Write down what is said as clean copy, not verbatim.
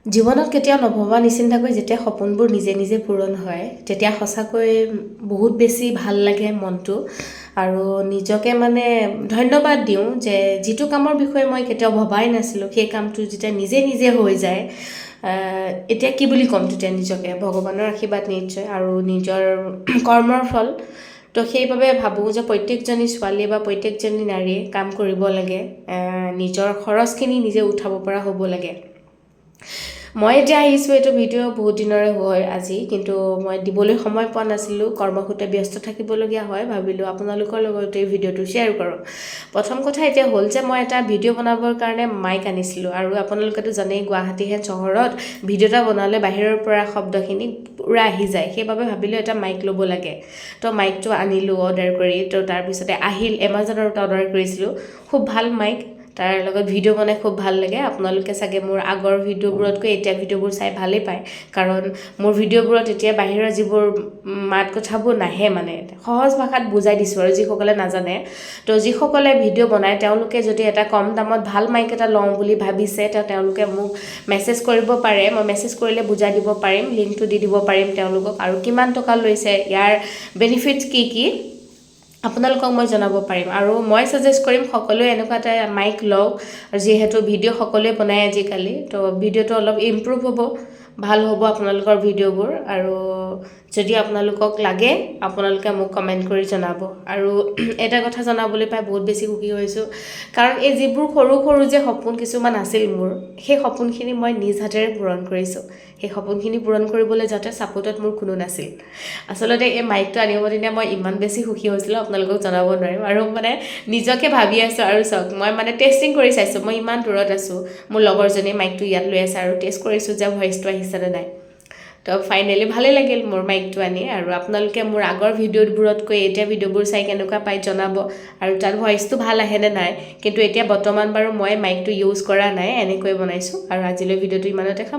জীৱনত কেতিয়াও নভবা নিচিন্তাকৈ যেতিয়া সপোনবোৰ নিজে নিজে পূৰণ হয় তেতিয়া সঁচাকৈ বহুত বেছি ভাল লাগে মনটো আৰু নিজকে মানে ধন্যবাদ দিওঁ যে যিটো কামৰ বিষয়ে মই কেতিয়াও ভবাই নাছিলোঁ সেই কামটো যেতিয়া নিজে নিজে হৈ যায় এতিয়া কি বুলি ক'ম তেতিয়া নিজকে ভগৱানৰ আশীৰ্বাদ নিশ্চয় আৰু নিজৰ কৰ্মৰ ফল তো সেইবাবে ভাবোঁ যে প্ৰত্যেকজনী ছোৱালী বা প্ৰত্যেকজনী নাৰীয়ে কাম কৰিব লাগে নিজৰ খৰচখিনি নিজে উঠাব পৰা হ'ব লাগে মই এতিয়া আহিছোঁ এইটো ভিডিঅ' বহুত দিনৰে হয় আজি কিন্তু মই দিবলৈ সময় পোৱা নাছিলোঁ কৰ্মসূত্ৰে ব্যস্ত থাকিবলগীয়া হয় ভাবিলোঁ আপোনালোকৰ লগত এই ভিডিঅ'টো শ্বেয়াৰ কৰোঁ প্ৰথম কথা এতিয়া হ'ল যে মই এটা ভিডিঅ' বনাবৰ কাৰণে মাইক আনিছিলোঁ আৰু আপোনালোকেতো জানেই গুৱাহাটীহেন চহৰত ভিডিঅ' এটা বনালে বাহিৰৰ পৰা শব্দখিনি পূৰা আহি যায় সেইবাবে ভাবিলোঁ এটা মাইক ল'ব লাগে তো মাইকটো আনিলোঁ অৰ্ডাৰ কৰি তো তাৰপিছতে আহিল এমাজনত অৰ্ডাৰ কৰিছিলোঁ খুব ভাল মাইক তাৰ লগত ভিডিঅ' বনাই খুব ভাল লাগে আপোনালোকে চাগে মোৰ আগৰ ভিডিঅ'বোৰতকৈ এতিয়া ভিডিঅ'বোৰ চাই ভালেই পায় কাৰণ মোৰ ভিডিঅ'বোৰত এতিয়া বাহিৰৰ যিবোৰ মাত কথাবোৰ নাহে মানে সহজ ভাষাত বুজাই দিছোঁ আৰু যিসকলে নাজানে তো যিসকলে ভিডিঅ' বনায় তেওঁলোকে যদি এটা কম দামত ভাল মাইক এটা লওঁ বুলি ভাবিছে তেওঁলোকে মোক মেছেজ কৰিব পাৰে মই মেছেজ কৰিলে বুজাই দিব পাৰিম লিংকটো দি দিব পাৰিম তেওঁলোকক আৰু কিমান টকা লৈছে ইয়াৰ বেনিফিটছ কি কি আপোনালোকক মই জনাব পাৰিম আৰু মই সাজেষ্ট কৰিম সকলোৱে এনেকুৱা এটা মাইক লওক যিহেতু ভিডিঅ' সকলোৱে বনায় আজিকালি তো ভিডিঅ'টো অলপ ইমপ্ৰুভ হ'ব ভাল হ'ব আপোনালোকৰ ভিডিঅ'বোৰ আৰু যদি আপোনালোকক লাগে আপোনালোকে মোক কমেণ্ট কৰি জনাব আৰু এটা কথা জনাবলৈ পাই বহুত বেছি সুখী হৈছোঁ কাৰণ এই যিবোৰ সৰু সৰু যে সপোন কিছুমান আছিল মোৰ সেই সপোনখিনি মই নিজ হাতেৰে পূৰণ কৰিছোঁ সেই সপোনখিনি পূৰণ কৰিবলৈ যাতে ছাপোৰ্টত মোৰ কোনো নাছিল আচলতে এই মাইকটো আনিব দিনে মই ইমান বেছি সুখী হৈছিলোঁ আপোনালোকক জনাব নোৱাৰিম আৰু মানে নিজকে ভাবি আছোঁ আৰু চাওক মই মানে টেষ্টিং কৰি চাইছোঁ মই ইমান দূৰত আছোঁ মোৰ লগৰজনী মাইকটো ইয়াত লৈ আছে আৰু টেষ্ট কৰিছোঁ যে ভইচটো আহিছেনে নাই তো ফাইনেলি ভালেই লাগিল মোৰ মাইকটো আনি আৰু আপোনালোকে মোৰ আগৰ ভিডিঅ'বোৰতকৈ এতিয়া ভিডিঅ'বোৰ চাই কেনেকুৱা পাই জনাব আৰু তাৰ ভইচটো ভাল আহেনে নাই কিন্তু এতিয়া বৰ্তমান বাৰু মই মাইকটো ইউজ কৰা নাই এনেকৈ বনাইছোঁ আৰু আজিলৈ ভিডিঅ'টো ইমানতে সামৰিছোঁ